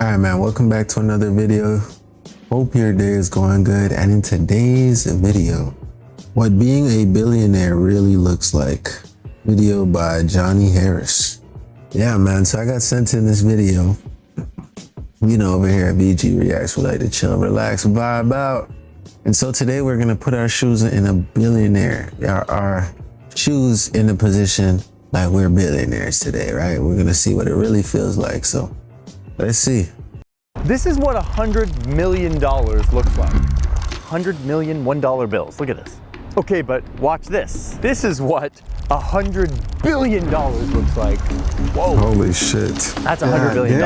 Alright man, welcome back to another video. Hope your day is going good, and in today's video, what being a billionaire really looks like. Video by Johnny Harris. Yeah man, so I got sent in this video. You know, over here at BG Reacts, we like to chill, relax, vibe out. And so today we're gonna put our shoes in a billionaire, our shoes in a position like we're billionaires today, right? We're gonna see what it really feels like, so let's see. This is what $100 million looks like. 100 million $1 bills, look at this. Okay, but watch this. This is what $100 billion looks like. Whoa. Holy shit. That's $100 billion.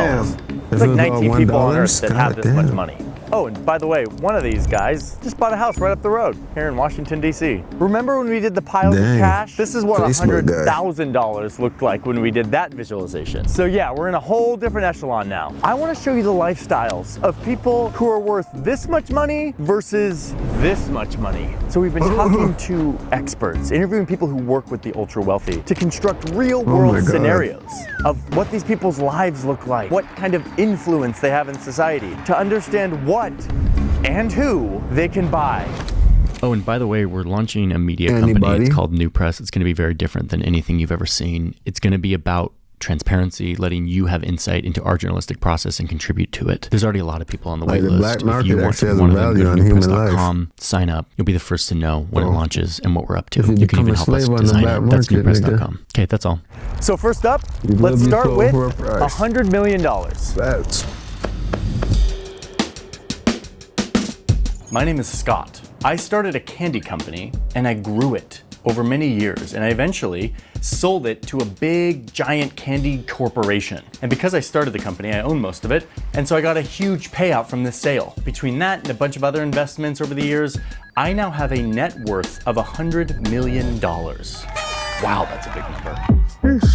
There's like 19 people on Earth that have this much money. Oh, and by the way, one of these guys just bought a house right up the road here in Washington, D.C. Remember when we did the piles of cash? This is what $100,000 looked like when we did that visualization. So yeah, we're in a whole different echelon now. I want to show you the lifestyles of people who are worth this much money versus this much money. So we've been talking to experts, interviewing people who work with the ultra wealthy to construct real world scenarios of what these people's lives look like, what kind of influence they have in society, to understand what and who they can buy. Oh, and by the way, we're launching a media company. It's called New Press. It's going to be very different than anything you've ever seen. It's going to be about transparency, letting you have insight into our journalistic process and contribute to it. There's already a lot of people on the wait list. If you want to be one of them, go to newpress.com, sign up. You'll be the first to know when it launches and what we're up to. You can even help us design it. That's newpress.com. Okay, that's all. So first up, let's start with $100 million. My name is Scott. I started a candy company and I grew it over many years, and I eventually sold it to a big giant candy corporation. And because I started the company, I own most of it, and so I got a huge payout from this sale. Between that and a bunch of other investments over the years, I now have a net worth of $100 million. Wow, that's a big number.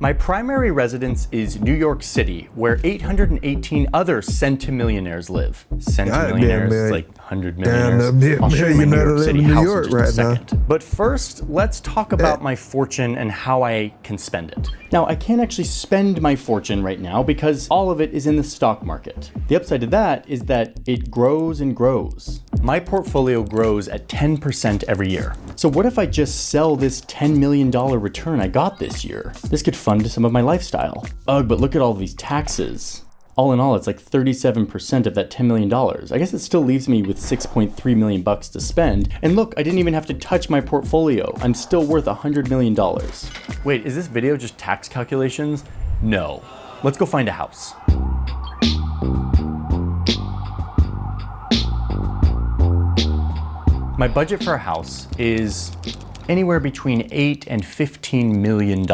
My primary residence is New York City, where 818 other centimillionaires live. Centimillionaires is like 100 millionaires. I'll show you my New York City house in just a second. But first, let's talk about my fortune and how I can spend it. Now, I can't actually spend my fortune right now because all of it is in the stock market. The upside to that is that it grows and grows. My portfolio grows at 10% every year. So what if I just sell this $10 million return I got this year? This could fund some of my lifestyle. Ugh, but look at all these taxes. All in all, it's like 37% of that $10 million. I guess it still leaves me with 6.3 million bucks to spend. And look, I didn't even have to touch my portfolio. I'm still worth $100 million. Wait, is this video just tax calculations? No. Let's go find a house. My budget for a house is anywhere between $8 and $15 million,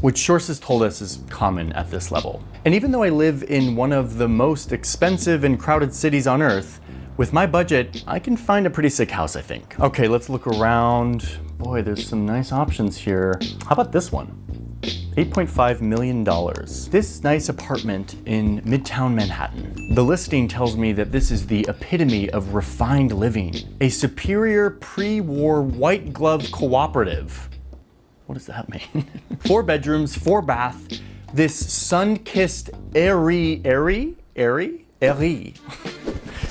which sources told us is common at this level. And even though I live in one of the most expensive and crowded cities on Earth, with my budget, I can find a pretty sick house, I think. Okay, let's look around. Boy, there's some nice options here. How about this one? $8.5 million. This nice apartment in Midtown Manhattan. The listing tells me that this is the epitome of refined living. A superior pre-war white glove cooperative. What does that mean? 4 bedrooms, 4 bath. This sun-kissed airy.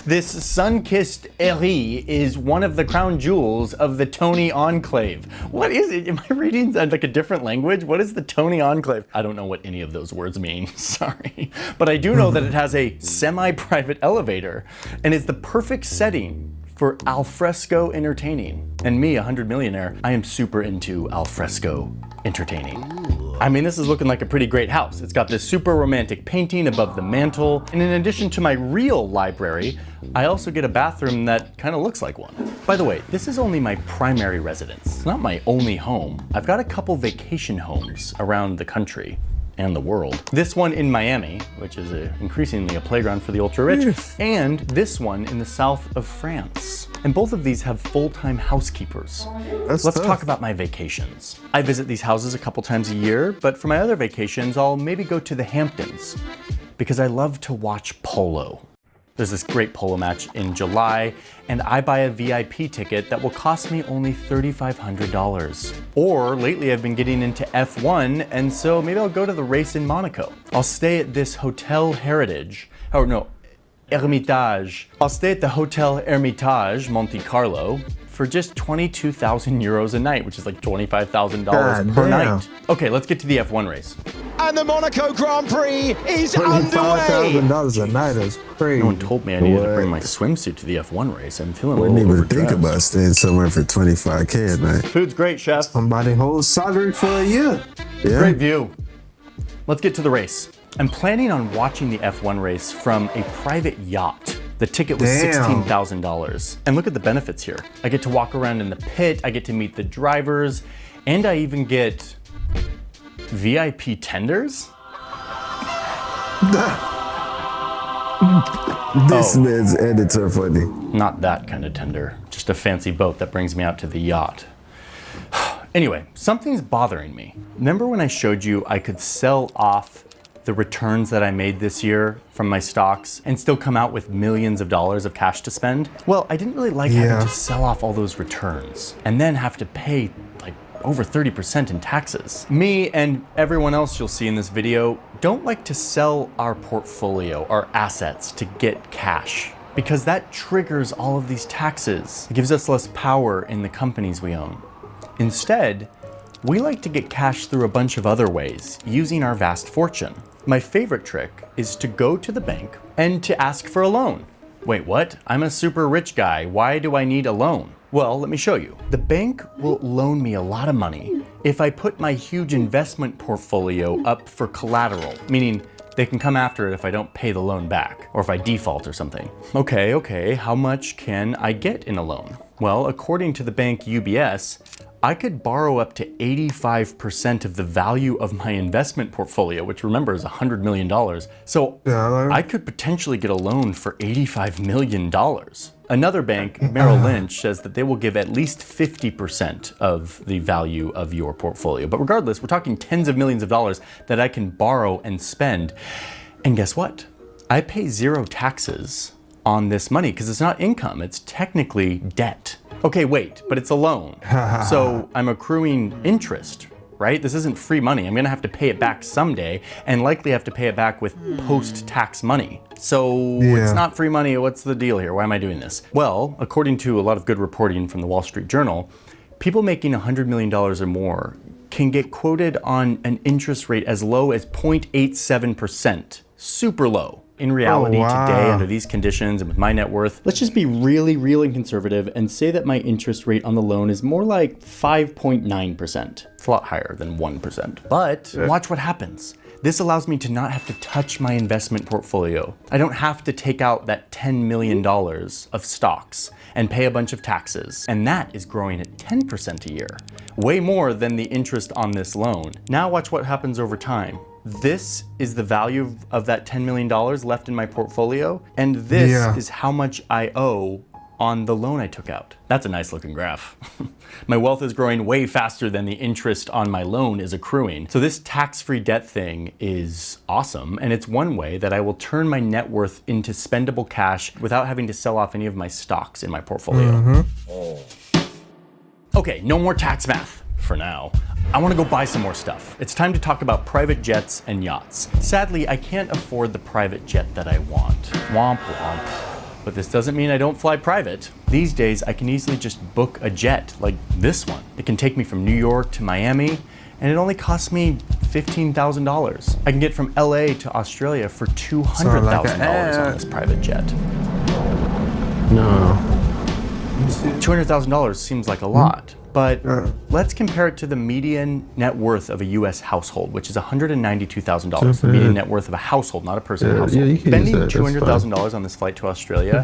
This sun-kissed airy is one of the crown jewels of the Tony Enclave. What is it? Am I reading like a different language? What is the Tony Enclave? I don't know what any of those words mean, sorry. But I do know that it has a semi-private elevator and is the perfect setting for alfresco entertaining. And me, 100 millionaire, I am super into alfresco entertaining. I mean, this is looking like a pretty great house. It's got this super romantic painting above the mantle. And in addition to my real library, I also get a bathroom that kind of looks like one. By the way, this is only my primary residence. It's not my only home. I've got a couple vacation homes around the country and the world. This one in Miami, which is increasingly a playground for the ultra-rich, and this one in the south of France. And both of these have full-time housekeepers. Let's talk about my vacations. I visit these houses a couple times a year, but for my other vacations, I'll maybe go to the Hamptons because I love to watch polo. There's this great polo match in July, and I buy a VIP ticket that will cost me only $3,500. Or lately I've been getting into F1, and so maybe I'll go to the race in Monaco. I'll stay at this Hotel Heritage, Hermitage. I'll stay at the Hotel Hermitage, Monte Carlo, for just 22,000 euros a night, which is like $25,000 per night. Okay, let's get to the F1 race. And the Monaco Grand Prix is underway. $25,000 a night is crazy. No one told me I needed to bring my swimsuit to the F1 race. I'm feeling a little Wouldn't even overdressed. think about staying somewhere for $25K a night. Food's great, chef. Somebody whole salary for a year. Yeah. Great view. Let's get to the race. I'm planning on watching the F1 race from a private yacht. The ticket was $16,000. And look at the benefits here. I get to walk around in the pit, I get to meet the drivers, and I even get VIP tenders? This man's editor funny. Not that kind of tender, just a fancy boat that brings me out to the yacht. Anyway, something's bothering me. Remember when I showed you I could sell off the returns that I made this year from my stocks and still come out with millions of dollars of cash to spend? Well, I didn't really like having to sell off all those returns and then have to pay like over 30% in taxes. Me and everyone else you'll see in this video don't like to sell our portfolio, our assets, to get cash, because that triggers all of these taxes. It gives us less power in the companies we own. Instead, we like to get cash through a bunch of other ways, using our vast fortune. My favorite trick is to go to the bank and to ask for a loan. Wait, what? I'm a super rich guy. Why do I need a loan? Well, let me show you. The bank will loan me a lot of money if I put my huge investment portfolio up for collateral, meaning they can come after it if I don't pay the loan back, or if I default or something. Okay, how much can I get in a loan? Well, according to the bank UBS, I could borrow up to 85% of the value of my investment portfolio, which remember is $100 million. So I could potentially get a loan for $85 million. Another bank, Merrill Lynch, says that they will give at least 50% of the value of your portfolio. But regardless, we're talking tens of millions of dollars that I can borrow and spend. And guess what? I pay zero taxes on this money because it's not income, it's technically debt. Okay, wait, but it's a loan. So I'm accruing interest, right? This isn't free money. I'm gonna have to pay it back someday and likely have to pay it back with post-tax money. So it's not free money. What's the deal here? Why am I doing this? Well, according to a lot of good reporting from the Wall Street Journal, people making $100 million or more can get quoted on an interest rate as low as 0.87%. Super low. In reality, today, under these conditions and with my net worth, let's just be really conservative and say that my interest rate on the loan is more like 5.9%. It's a lot higher than 1%. But watch what happens. This allows me to not have to touch my investment portfolio. I don't have to take out that $10 million of stocks and pay a bunch of taxes. And that is growing at 10% a year, way more than the interest on this loan. Now watch what happens over time. This is the value of that $10 million left in my portfolio, and this is how much I owe on the loan I took out. That's a nice looking graph. My wealth is growing way faster than the interest on my loan is accruing. So this tax-free debt thing is awesome, and it's one way that I will turn my net worth into spendable cash without having to sell off any of my stocks in my portfolio. Okay, no more tax math for now. I want to go buy some more stuff. It's time to talk about private jets and yachts. Sadly, I can't afford the private jet that I want. Womp womp. But this doesn't mean I don't fly private. These days, I can easily just book a jet like this one. It can take me from New York to Miami, and it only costs me $15,000. I can get from LA to Australia for $200,000 on this private jet. No. $200,000 seems like a lot. But let's compare it to the median net worth of a US household, which is $192,000. The median net worth of a household, not a person household. Spending $200,000 on this flight to Australia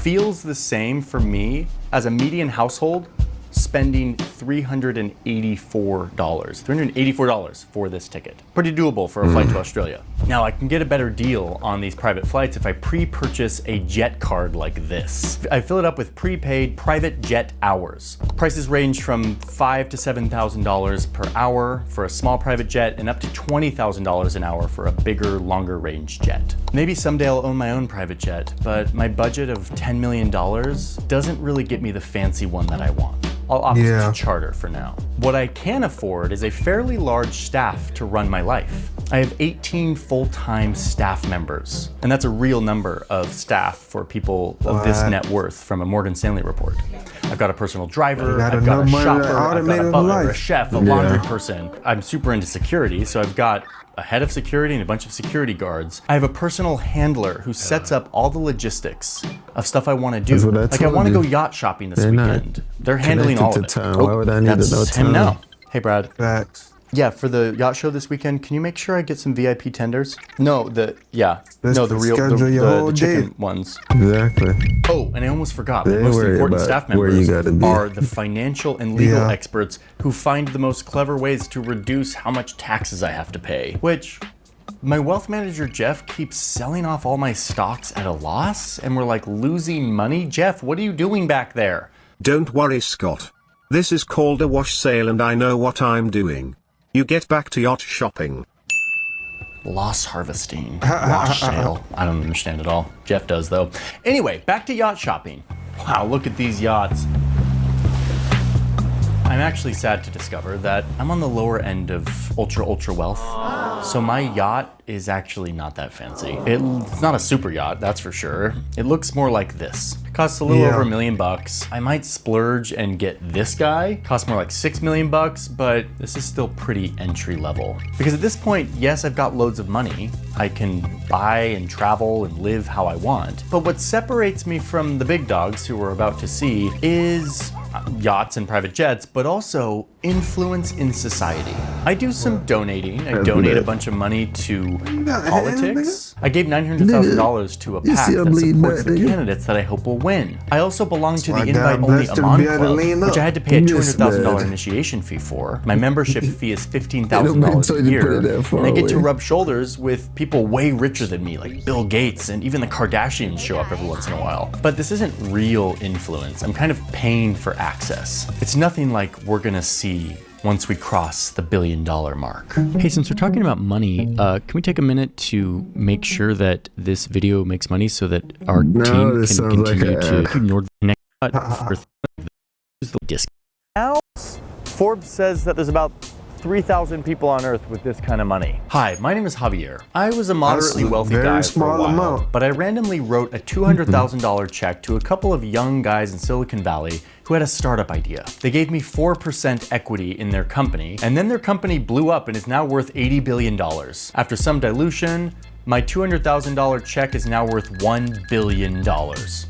feels the same for me as a median household spending $384 for this ticket. Pretty doable for a flight to Australia. Now, I can get a better deal on these private flights if I pre-purchase a jet card like this. I fill it up with prepaid private jet hours. Prices range from $5,000 to $7,000 per hour for a small private jet and up to $20,000 an hour for a bigger, longer range jet. Maybe someday I'll own my own private jet, but my budget of $10 million doesn't really get me the fancy one that I want. I'll opt to charter for now. What I can afford is a fairly large staff to run my life. I have 18 full-time staff members, and that's a real number of staff for people of this net worth from a Morgan Stanley report. I've got a personal driver, I've got a shopper, I've got a butler, a chef, a laundry person. I'm super into security, so I've got a head of security and a bunch of security guards. I have a personal handler who sets up all the logistics of stuff I want to do. Like I want to go yacht shopping this weekend. They're handling all of it. Why would I need to know him now. Hey, Brad. Facts. Yeah, for the yacht show this weekend, can you make sure I get some VIP tenders? No, the chicken ones. Exactly. Oh, and I almost forgot. The most important staff members are the financial and legal experts who find the most clever ways to reduce how much taxes I have to pay. Which, my wealth manager, Jeff, keeps selling off all my stocks at a loss, and we're like losing money. Jeff, what are you doing back there? Don't worry, Scott. This is called a wash sale and I know what I'm doing. You get back to yacht shopping. Loss harvesting. Wash sale. I don't understand it all. Jeff does, though. Anyway, back to yacht shopping. Wow, look at these yachts. I'm actually sad to discover that I'm on the lower end of ultra wealth. So my yacht is actually not that fancy. It's not a super yacht, that's for sure. It looks more like this. It costs a little over $1 million. I might splurge and get this guy. Costs more like $6 million, but this is still pretty entry level. Because at this point, yes, I've got loads of money. I can buy and travel and live how I want. But what separates me from the big dogs who we're about to see is yachts and private jets, but also influence in society. I do some donating. I donate a bunch of money to politics. I gave $900,000 to a PAC that supports the candidates that I hope will win. I also belong to the invite-only Amman Club, which I had to pay a $200,000 initiation fee for. My membership fee is $15,000 a year, and I get to rub shoulders with people way richer than me, like Bill Gates, and even the Kardashians show up every once in a while. But this isn't real influence. I'm kind of paying for access. It's nothing like we're gonna see once we cross the $1 billion mark. Hey, since we're talking about money, can we take a minute to make sure that this video makes money so that our team can continue to ignore the next for the disc. Now, Forbes says that there's about 3,000 people on Earth with this kind of money. Hi, my name is Javier. I was a moderately wealthy guy for a while, but I randomly wrote a $200,000 check to a couple of young guys in Silicon Valley who had a startup idea. They gave me 4% equity in their company, and then their company blew up and is now worth $80 billion. After some dilution, my $200,000 check is now worth $1 billion.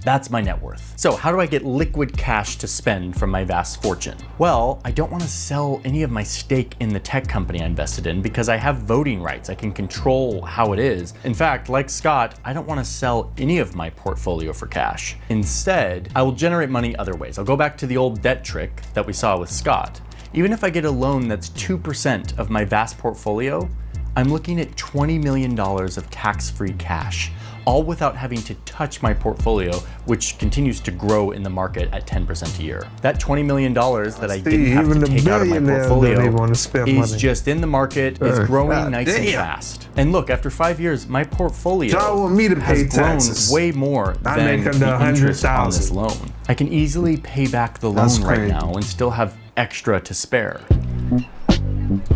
That's my net worth. So how do I get liquid cash to spend from my vast fortune? Well, I don't want to sell any of my stake in the tech company I invested in because I have voting rights. I can control how it is. In fact, like Scott, I don't want to sell any of my portfolio for cash. Instead, I will generate money other ways. I'll go back to the old debt trick that we saw with Scott. Even if I get a loan that's 2% of my vast portfolio, I'm looking at $20 million of tax-free cash, all without having to touch my portfolio, which continues to grow in the market at 10% a year. That $20 million that I didn't have to take out of my portfolio is just in the market, is growing nice and fast. And look, after 5 years, my portfolio has grown way more than the interest on this loan. I can easily pay back the loan right now and still have extra to spare.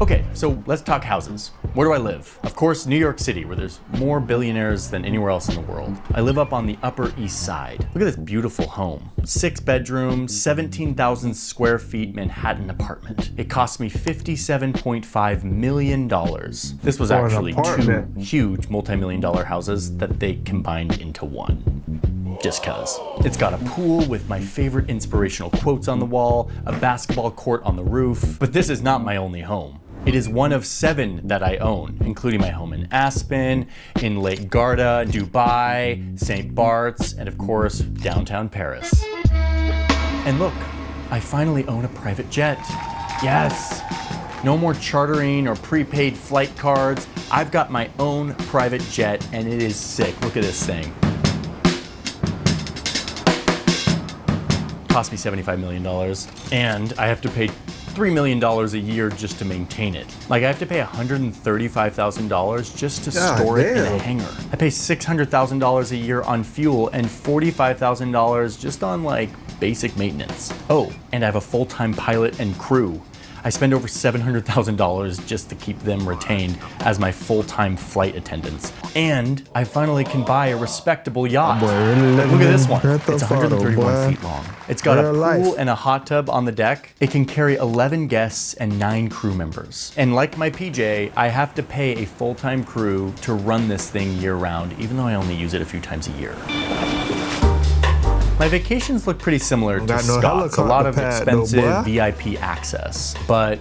Okay, so let's talk houses. Where do I live? Of course, New York City, where there's more billionaires than anywhere else in the world. I live up on the Upper East Side. Look at this beautiful home. 6 bedrooms, 17,000 square feet Manhattan apartment. It cost me $57.5 million. This was actually 2 huge multi-million dollar houses that they combined into one. Just cuz. It's got a pool with my favorite inspirational quotes on the wall, a basketball court on the roof, but this is not my only home. It is one of 7 that I own, including my home in Aspen, in Lake Garda, Dubai, St. Bart's, and of course, downtown Paris. And look, I finally own a private jet. Yes! No more chartering or prepaid flight cards. I've got my own private jet and it is sick. Look at this thing. Cost me $75 million and I have to pay $3 million a year just to maintain it. Like I have to pay $135,000 just to store it in a hangar. I pay $600,000 a year on fuel and $45,000 just on like basic maintenance. Oh, and I have a full-time pilot and crew. I spend over $700,000 just to keep them retained as my full-time flight attendants. And I finally can buy a respectable yacht. Look at this one. It's 131 feet long. It's got a pool and a hot tub on the deck. It can carry 11 guests and 9 crew members. And like my PJ, I have to pay a full-time crew to run this thing year-round, even though I only use it a few times a year. My vacations look pretty similar to Scott's. A lot of expensive VIP access, but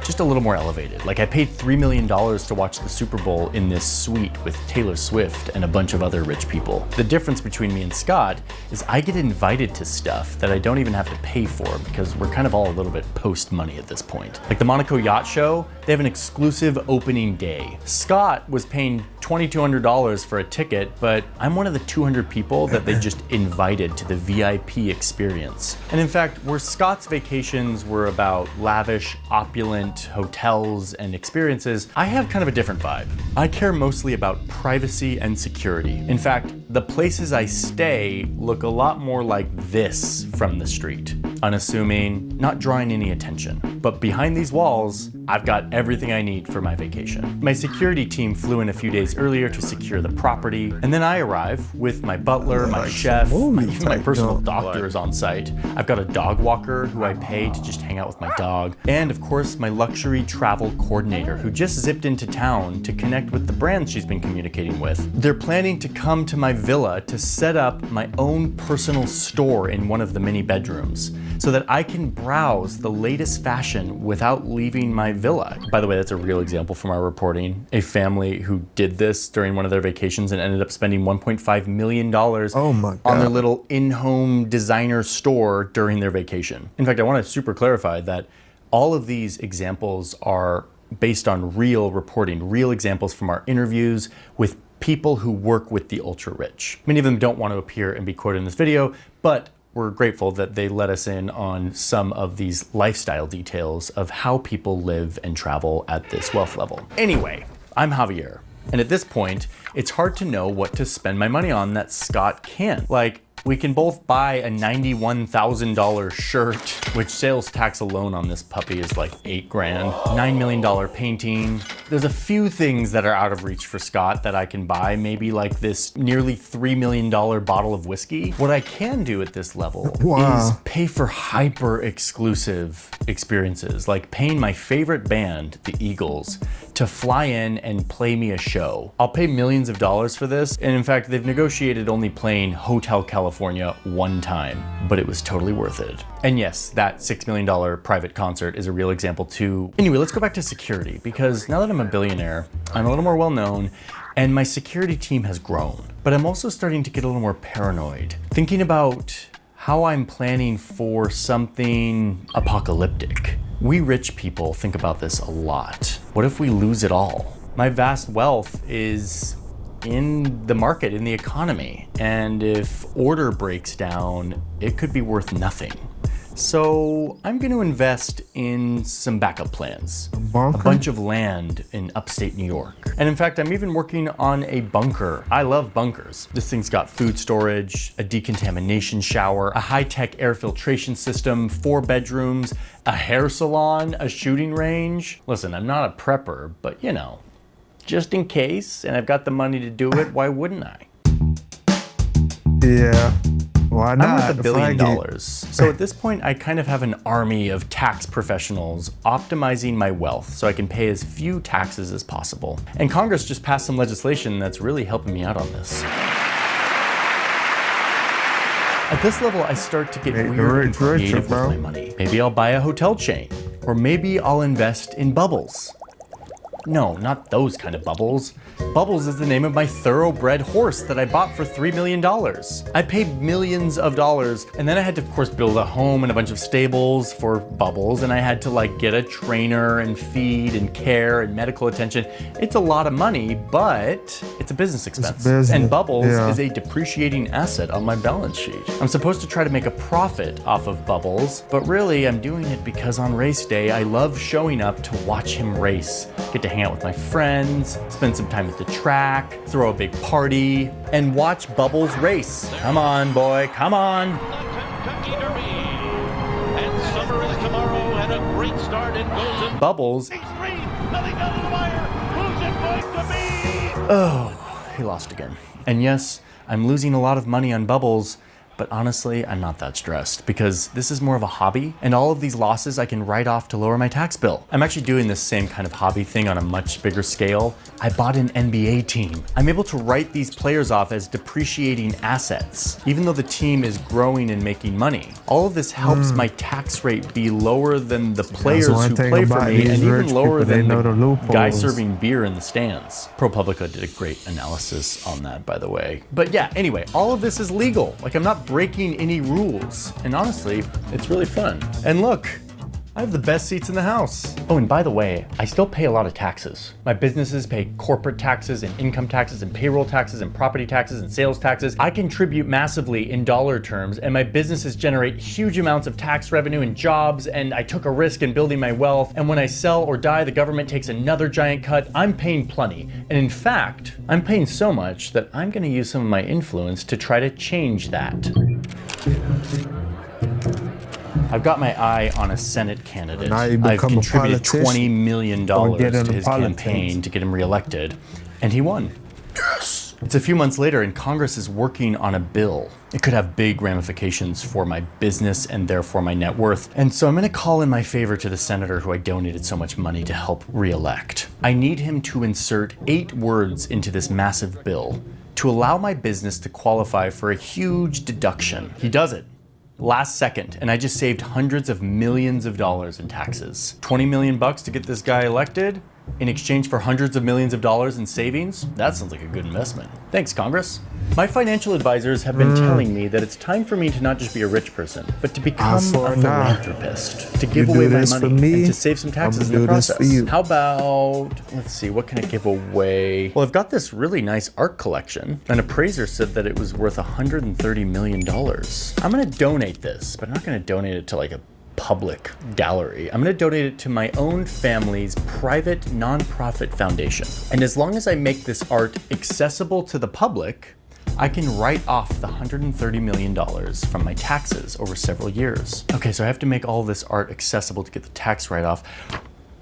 just a little more elevated. Like I paid $3 million to watch the Super Bowl in this suite with Taylor Swift and a bunch of other rich people. The difference between me and Scott is I get invited to stuff that I don't even have to pay for because we're kind of all a little bit post money at this point. Like the Monaco Yacht Show, they have an exclusive opening day. Scott was paying $2,200 for a ticket, but I'm one of the 200 people that they just invited to the VIP experience. And in fact, where Scott's vacations were about lavish, opulent hotels and experiences, I have kind of a different vibe. I care mostly about privacy and security. In fact, the places I stay look a lot more like this from the street. Unassuming, not drawing any attention. But behind these walls, I've got everything I need for my vacation. My security team flew in a few days earlier to secure the property, and then I arrive with my butler, my chef, even my personal doctor is on site. I've got a dog walker who I pay to just hang out with my dog, and of course my luxury travel coordinator who just zipped into town to connect with the brands she's been communicating with. They're planning to come to my villa to set up my own personal store in one of the mini bedrooms so that I can browse the latest fashion without leaving my villa. By the way, that's a real example from our reporting. A family who did this during one of their vacations and ended up spending $1.5 million on their little in-home designer store during their vacation. In fact, I want to super clarify that all of these examples are based on real reporting, real examples from our interviews with people who work with the ultra rich. Many of them don't want to appear and be quoted in this video, but we're grateful that they let us in on some of these lifestyle details of how people live and travel at this wealth level. Anyway, I'm Javier, and at this point, it's hard to know what to spend my money on that Scott can't. Like, we can both buy a $91,000 shirt, which sales tax alone on this puppy is like $8 grand, $9 million painting. There's a few things that are out of reach for Scott that I can buy, maybe like this nearly $3 million bottle of whiskey. What I can do at this level is pay for hyper exclusive experiences, like paying my favorite band, the Eagles, to fly in and play me a show. I'll pay millions of dollars for this, and in fact, they've negotiated only playing Hotel California one time, but it was totally worth it. And yes, that $6 million private concert is a real example too. Anyway, let's go back to security, because now that I'm a billionaire, I'm a little more well-known, and my security team has grown. But I'm also starting to get a little more paranoid, thinking about how I'm planning for something apocalyptic. We rich people think about this a lot. What if we lose it all? My vast wealth is in the market, in the economy. And if order breaks down, it could be worth nothing. So I'm going to invest in some backup plans. A bunch of land in upstate New York. And in fact, I'm even working on a bunker. I love bunkers. This thing's got food storage, a decontamination shower, a high-tech air filtration system, 4 bedrooms, a hair salon, a shooting range. Listen, I'm not a prepper, but you know, just in case, and I've got the money to do it, why wouldn't I? Yeah. Why not? I'm worth $1 billion. So at this point, I kind of have an army of tax professionals optimizing my wealth so I can pay as few taxes as possible. And Congress just passed some legislation that's really helping me out on this. At this level, I start to get weird and creative with my money. Maybe I'll buy a hotel chain, or maybe I'll invest in bubbles. No, not those kind of Bubbles. Bubbles is the name of my thoroughbred horse that I bought for $3 million. I paid millions of dollars, and then I had to, of course, build a home and a bunch of stables for Bubbles, and I had to like get a trainer and feed and care and medical attention. It's a lot of money, but it's a business expense. And Bubbles is a depreciating asset on my balance sheet. I'm supposed to try to make a profit off of Bubbles, but really I'm doing it because on race day, I love showing up to watch him race. Get to hang out with my friends, spend some time at the track, throw a big party, and watch Bubbles race. Come on, boy, come on. And summer is tomorrow, and a great start it goes in. Bubbles. Nothing down to the wire. Who's it going to be? Oh, he lost again. And yes, I'm losing a lot of money on Bubbles, but honestly, I'm not that stressed because this is more of a hobby, and all of these losses I can write off to lower my tax bill. I'm actually doing this same kind of hobby thing on a much bigger scale. I bought an NBA team. I'm able to write these players off as depreciating assets, even though the team is growing and making money. All of this helps my tax rate be lower than the players who play for me, and even lower than the guy serving beer in the stands. ProPublica did a great analysis on that, by the way. But yeah, anyway, all of this is legal. Like, I'm not breaking any rules. And honestly, it's really fun. And look, I have the best seats in the house. Oh, and by the way, I still pay a lot of taxes. My businesses pay corporate taxes and income taxes and payroll taxes and property taxes and sales taxes. I contribute massively in dollar terms, and my businesses generate huge amounts of tax revenue and jobs, and I took a risk in building my wealth. And when I sell or die, the government takes another giant cut. I'm paying plenty. And in fact, I'm paying so much that I'm gonna use some of my influence to try to change that. I've got my eye on a Senate candidate. I've contributed $20 million to his campaign to get him reelected, and he won. Yes! It's a few months later, and Congress is working on a bill. It could have big ramifications for my business and therefore my net worth. And so I'm gonna call in my favor to the senator who I donated so much money to help reelect. I need him to insert 8 words into this massive bill to allow my business to qualify for a huge deduction. He does it. Last second, and I just saved hundreds of millions of dollars in taxes. 20 million bucks to get this guy elected in exchange for hundreds of millions of dollars in savings? That sounds like a good investment. Thanks, Congress. My financial advisors have been telling me that it's time for me to not just be a rich person, but to become a philanthropist, to give away my money and to save some taxes in the process. How about, let's see, what can I give away? Well, I've got this really nice art collection. An appraiser said that it was worth $130 million. I'm gonna donate this, but I'm not gonna donate it to like a public gallery. I'm gonna donate it to my own family's private nonprofit foundation. And as long as I make this art accessible to the public, I can write off the $130 million from my taxes over several years. Okay, so I have to make all this art accessible to get the tax write-off.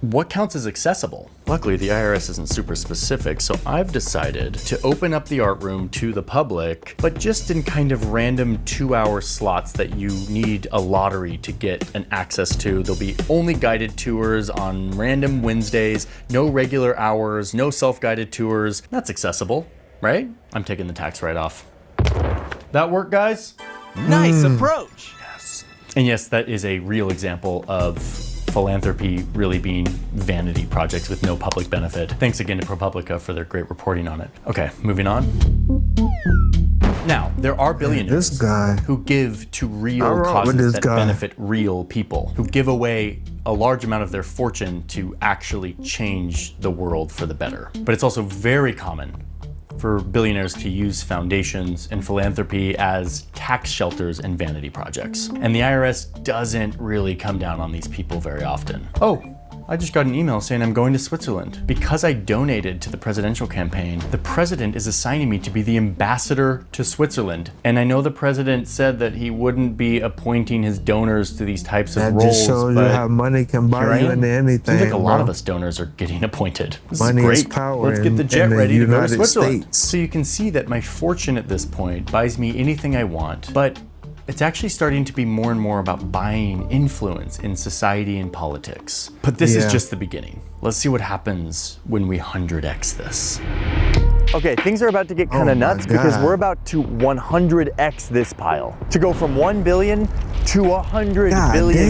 What counts as accessible? Luckily, the IRS isn't super specific, so I've decided to open up the art room to the public, but just in kind of random 2-hour slots that you need a lottery to get an access to. There'll be only guided tours on random Wednesdays, no regular hours, no self-guided tours. That's accessible, right? I'm taking the tax write-off. That work, guys? Nice approach. Yes. And yes, that is a real example of philanthropy really being vanity projects with no public benefit. Thanks again to ProPublica for their great reporting on it. Okay, moving on. Now, there are billionaires who give to real causes that benefit real people, who give away a large amount of their fortune to actually change the world for the better. But it's also very common for billionaires to use foundations and philanthropy as tax shelters and vanity projects. And the IRS doesn't really come down on these people very often. Oh, I just got an email saying I'm going to Switzerland. Because I donated to the presidential campaign, the president is assigning me to be the ambassador to Switzerland. And I know the president said that he wouldn't be appointing his donors to these types of roles. That just shows you how money can buy you into anything. Seems like a lot of us donors are getting appointed. This money is great. Is power. Let's get the jet ready to go to Switzerland. States. So you can see that my fortune at this point buys me anything I want, but it's actually starting to be more and more about buying influence in society and politics. But this is just the beginning. Let's see what happens when we 100x this. Okay, things are about to get kind of nuts because we're about to 100x this pile. To go from 1 billion to $100 billion.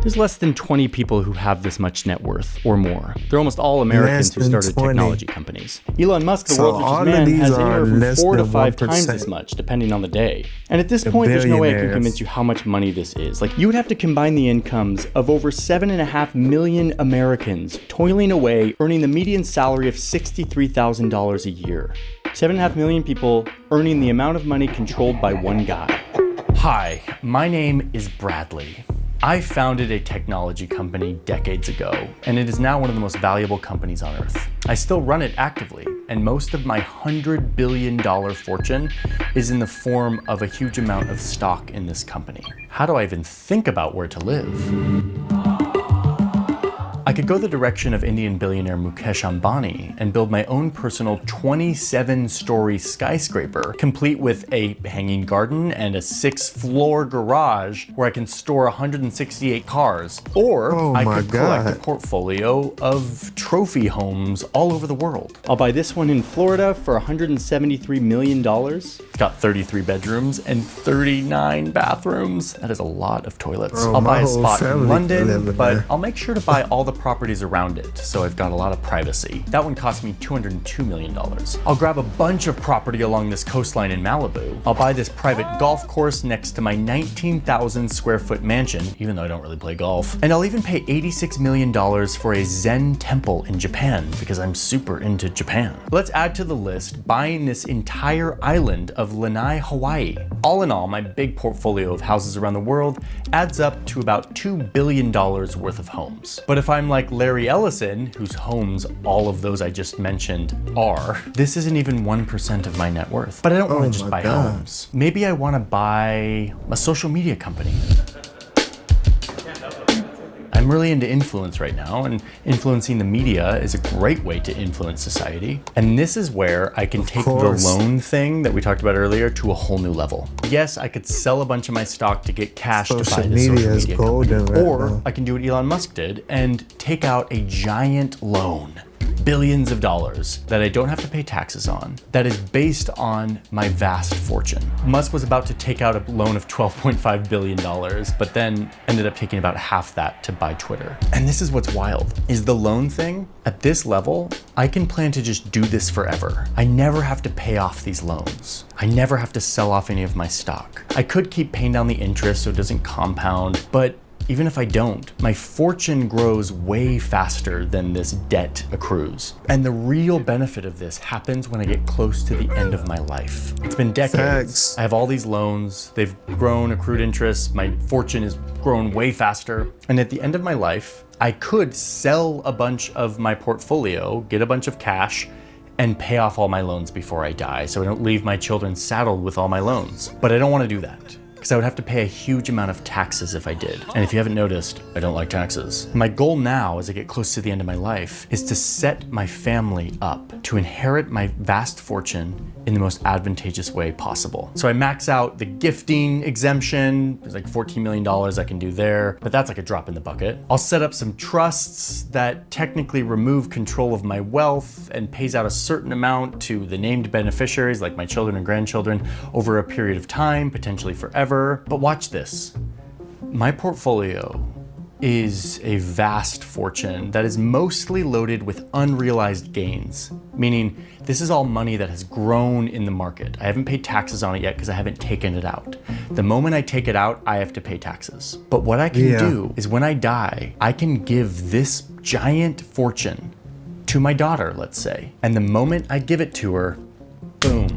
There's less than 20 people who have this much net worth or more. They're almost all Americans who started 20. technology companies. Elon Musk, the So world's all richest of man, these has are anywhere from less 4 to than 5 times 1%. as much, depending on the day. And at this point, there's no way I can billionaires. convince you how much money this is. Like, you would have to combine the incomes of over 7.5 million Americans toiling away, earning the median salary of $63,000 a year. 7.5 million people earning the amount of money controlled by one guy. Hi, my name is Bradley. I founded a technology company decades ago, and it is now one of the most valuable companies on earth. I still run it actively, and most of my $100 billion fortune is in the form of a huge amount of stock in this company. How do I even think about where to live? I could go the direction of Indian billionaire Mukesh Ambani and build my own personal 27-story skyscraper, complete with a hanging garden and a 6-floor garage where I can store 168 cars. Or I could collect a portfolio of trophy homes all over the world. I'll buy this one in Florida for $173 million. It's got 33 bedrooms and 39 bathrooms. That is a lot of toilets. I'll buy a spot in London, but I'll make sure to buy all the properties around it, so I've got a lot of privacy. That one cost me $202 million. I'll grab a bunch of property along this coastline in Malibu. I'll buy this private golf course next to my 19,000 square foot mansion, even though I don't really play golf. And I'll even pay $86 million for a Zen temple in Japan, because I'm super into Japan. Let's add to the list buying this entire island of Lanai, Hawaii. All in all, my big portfolio of houses around the world adds up to about $2 billion worth of homes. But if I'm like Larry Ellison, whose homes all of those I just mentioned are, this isn't even 1% of my net worth. But I don't want to just buy homes. Maybe I want to buy a social media company. I'm really into influence right now, and influencing the media is a great way to influence society. And this is where I can take the loan thing that we talked about earlier to a whole new level. Yes, I could sell a bunch of my stock to get cash to buy this social media company. Or I can do what Elon Musk did and take out a giant loan. Billions of dollars that I don't have to pay taxes on, that is based on my vast fortune. Musk was about to take out a loan of $12.5 billion, but then ended up taking about half that to buy Twitter. And this is what's wild, is the loan thing, at this level, I can plan to just do this forever. I never have to pay off these loans. I never have to sell off any of my stock. I could keep paying down the interest so it doesn't compound, but even if I don't, my fortune grows way faster than this debt accrues. And the real benefit of this happens when I get close to the end of my life. It's been decades. I have all these loans, they've grown, accrued interest, my fortune has grown way faster. And at the end of my life, I could sell a bunch of my portfolio, get a bunch of cash, and pay off all my loans before I die, so I don't leave my children saddled with all my loans. But I don't want to do that, because I would have to pay a huge amount of taxes if I did. And if you haven't noticed, I don't like taxes. My goal now, as I get close to the end of my life, is to set my family up to inherit my vast fortune in the most advantageous way possible. So I max out the gifting exemption. There's like $14 million I can do there, but that's like a drop in the bucket. I'll set up some trusts that technically remove control of my wealth and pays out a certain amount to the named beneficiaries, like my children and grandchildren, over a period of time, potentially forever. But watch this. My portfolio is a vast fortune that is mostly loaded with unrealized gains, meaning this is all money that has grown in the market. I haven't paid taxes on it yet because I haven't taken it out. The moment I take it out, I have to pay taxes. But what I can do is when I die, I can give this giant fortune to my daughter, let's say. And the moment I give it to her, boom,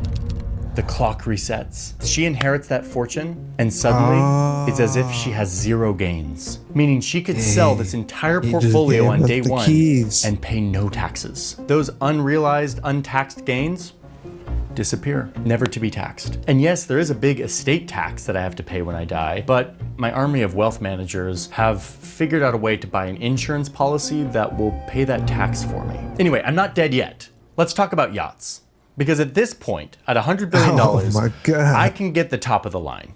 the clock resets. She inherits that fortune, and suddenly it's as if she has zero gains. Meaning she could sell this entire portfolio on day one and pay no taxes. Those unrealized, untaxed gains disappear, never to be taxed. And yes, there is a big estate tax that I have to pay when I die, but my army of wealth managers have figured out a way to buy an insurance policy that will pay that tax for me. Anyway, I'm not dead yet. Let's talk about yachts. Because at this point, at $100 billion, I can get the top of the line.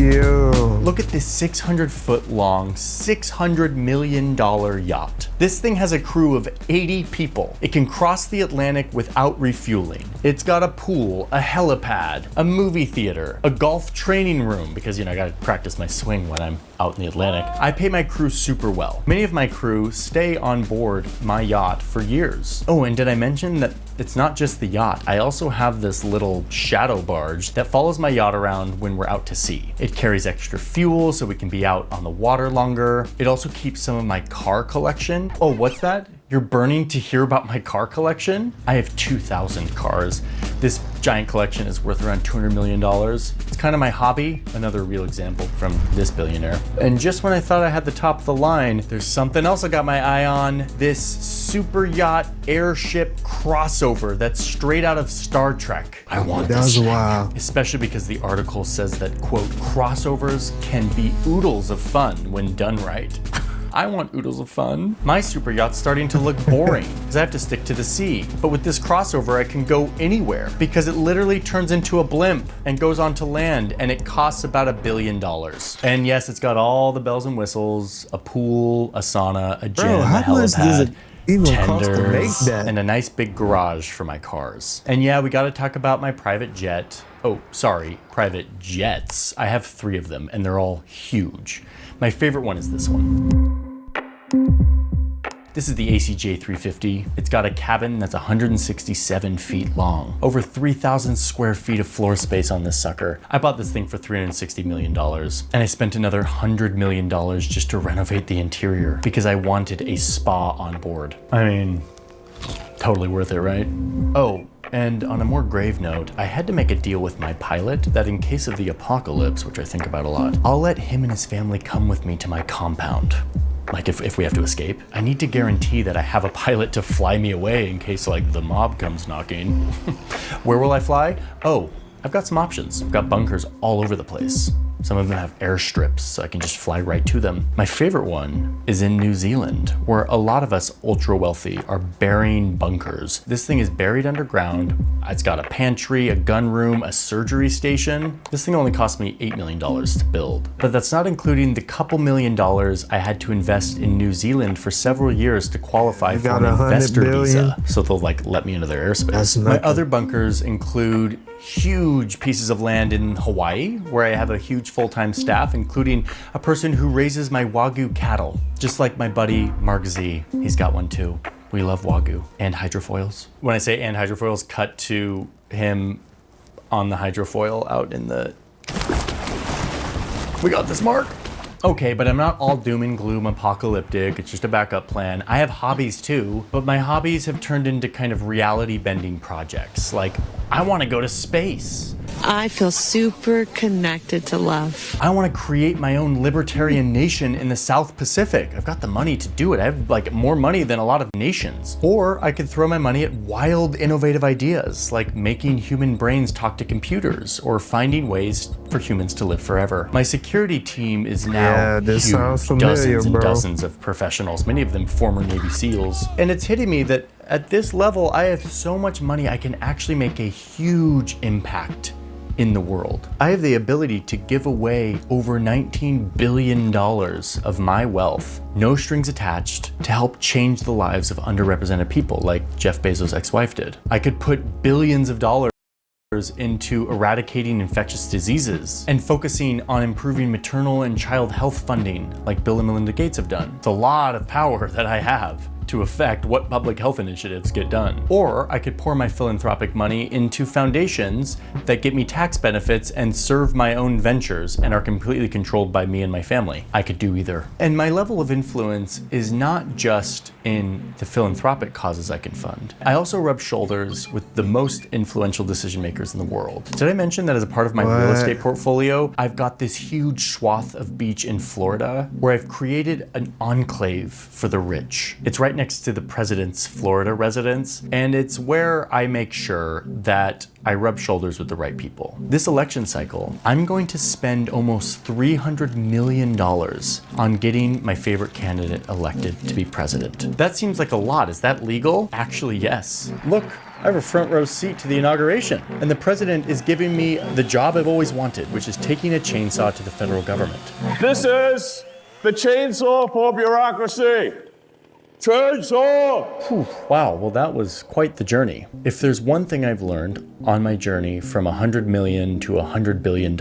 Ew. Look at this 600-foot long, $600 million yacht. This thing has a crew of 80 people. It can cross the Atlantic without refueling. It's got a pool, a helipad, a movie theater, a golf training room, because I gotta practice my swing when I'm out in the Atlantic. I pay my crew super well. Many of my crew stay on board my yacht for years. Oh, and did I mention that it's not just the yacht? I also have this little shadow barge that follows my yacht around when we're out to sea. It carries extra fuel so we can be out on the water longer. It also keeps some of my car collection. Oh, what's that? You're burning to hear about my car collection? I have 2,000 cars. This giant collection is worth around $200 million. It's kind of my hobby. Another real example from this billionaire. And just when I thought I had the top of the line, there's something else I got my eye on. This super yacht airship crossover that's straight out of Star Trek. I want this. That was wild. Especially because the article says that, quote, crossovers can be oodles of fun when done right. I want oodles of fun. My super yacht's starting to look boring because I have to stick to the sea. But with this crossover, I can go anywhere because it literally turns into a blimp and goes onto land, and it costs about $1 billion. And yes, it's got all the bells and whistles, a pool, a sauna, a gym, a helipad, even cost to make that? and a nice big garage for my cars. And yeah, we gotta talk about my private jet. Oh, sorry, private jets. I have 3 of them and they're all huge. My favorite one is this one. This is the ACJ 350. It's got a cabin that's 167 feet long. Over 3,000 square feet of floor space on this sucker. I bought this thing for $360 million. And I spent another $100 million just to renovate the interior because I wanted a spa on board. I mean, totally worth it, right? Oh, and on a more grave note, I had to make a deal with my pilot that in case of the apocalypse, which I think about a lot, I'll let him and his family come with me to my compound. Like if we have to escape, I need to guarantee that I have a pilot to fly me away in case like the mob comes knocking. Where will I fly? Oh, I've got some options. I've got bunkers all over the place. Some of them have airstrips, so I can just fly right to them. My favorite one is in New Zealand, where a lot of us ultra wealthy are burying bunkers. This thing is buried underground. It's got a pantry, a gun room, a surgery station. This thing only cost me $8 million to build. But that's not including the couple $1,000,000 I had to invest in New Zealand for several years to qualify for an investor visa. So they'll like let me into their airspace. My other bunkers include huge pieces of land in Hawaii, where I have a huge full-time staff, including a person who raises my Wagyu cattle, just like my buddy Mark Z. He's got one too. We love Wagyu and hydrofoils. When I say and hydrofoils, cut to him on the hydrofoil out in the... We got this, Mark. Okay, but I'm not all doom and gloom apocalyptic. It's just a backup plan. I have hobbies too, but my hobbies have turned into kind of reality bending projects. Like, I want to go to space. I feel super connected to love. I want to create my own libertarian nation in the South Pacific. I've got the money to do it. I have like more money than a lot of nations. Or I could throw my money at wild, innovative ideas, like making human brains talk to computers or finding ways for humans to live forever. My security team is now this sounds familiar, dozens and bro. dozens of professionals, many of them former Navy SEALs. And it's hitting me that at this level, I have so much money, I can actually make a huge impact in the world. I have the ability to give away over $19 billion of my wealth, no strings attached, to help change the lives of underrepresented people like Jeff Bezos' ex-wife did. I could put billions of dollars into eradicating infectious diseases and focusing on improving maternal and child health funding like Bill and Melinda Gates have done. It's a lot of power that I have to affect what public health initiatives get done. Or I could pour my philanthropic money into foundations that get me tax benefits and serve my own ventures and are completely controlled by me and my family. I could do either. And my level of influence is not just in the philanthropic causes I can fund. I also rub shoulders with the most influential decision makers in the world. Did I mention that as a part of my real estate portfolio, I've got this huge swath of beach in Florida where I've created an enclave for the rich. It's right next to the president's Florida residence, and it's where I make sure that I rub shoulders with the right people. This election cycle, I'm going to spend almost $300 million on getting my favorite candidate elected to be president. That seems like a lot. Is that legal? Actually, yes. Look, I have a front row seat to the inauguration, and the president is giving me the job I've always wanted, which is taking a chainsaw to the federal government. This is the chainsaw for bureaucracy. Chainsaw! Whew, wow, well that was quite the journey. If there's one thing I've learned on my journey from $100 million to $100 billion,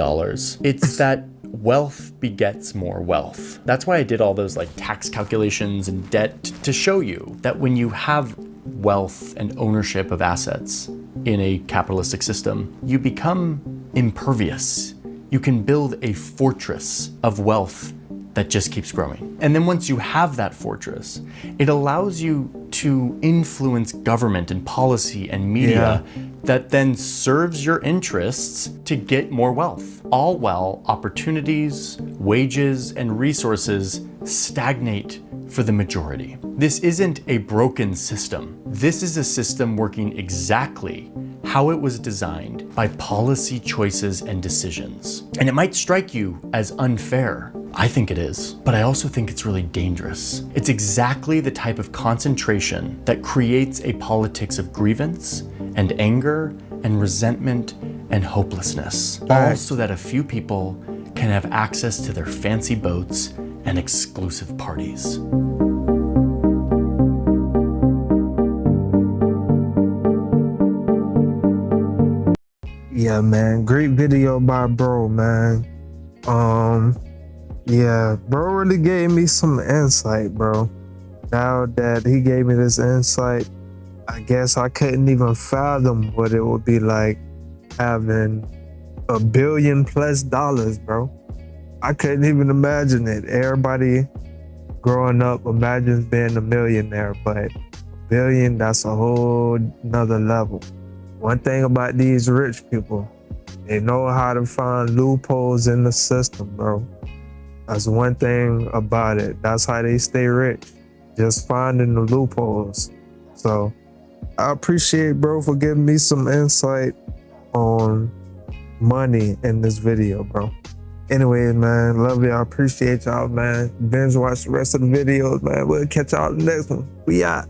it's that wealth begets more wealth. That's why I did all those like tax calculations and debt to show you that when you have wealth and ownership of assets in a capitalistic system, you become impervious. You can build a fortress of wealth that just keeps growing. And then once you have that fortress, it allows you to influence government and policy and media that then serves your interests to get more wealth. All while opportunities, wages, and resources stagnate for the majority. This isn't a broken system. This is a system working exactly how it was designed by policy choices and decisions. And it might strike you as unfair. I think it is, but I also think it's really dangerous. It's exactly the type of concentration that creates a politics of grievance and anger and resentment and hopelessness, all so that a few people can have access to their fancy boats and exclusive parties. Yeah, man, great video by bro, man. Yeah, bro really gave me some insight, bro. Now that he gave me this insight, I guess I couldn't even fathom what it would be like having $1 billion plus, bro. I couldn't even imagine it. Everybody growing up imagines being a millionaire, but $1 billion, that's a whole nother level. One thing about these rich people, they know how to find loopholes in the system, bro. That's one thing about it. That's how they stay rich, just finding the loopholes. So I appreciate bro for giving me some insight on money in this video, bro. Anyways, man, love y'all. Appreciate y'all, man. Binge watch the rest of the videos, man. We'll catch y'all in the next one. We out.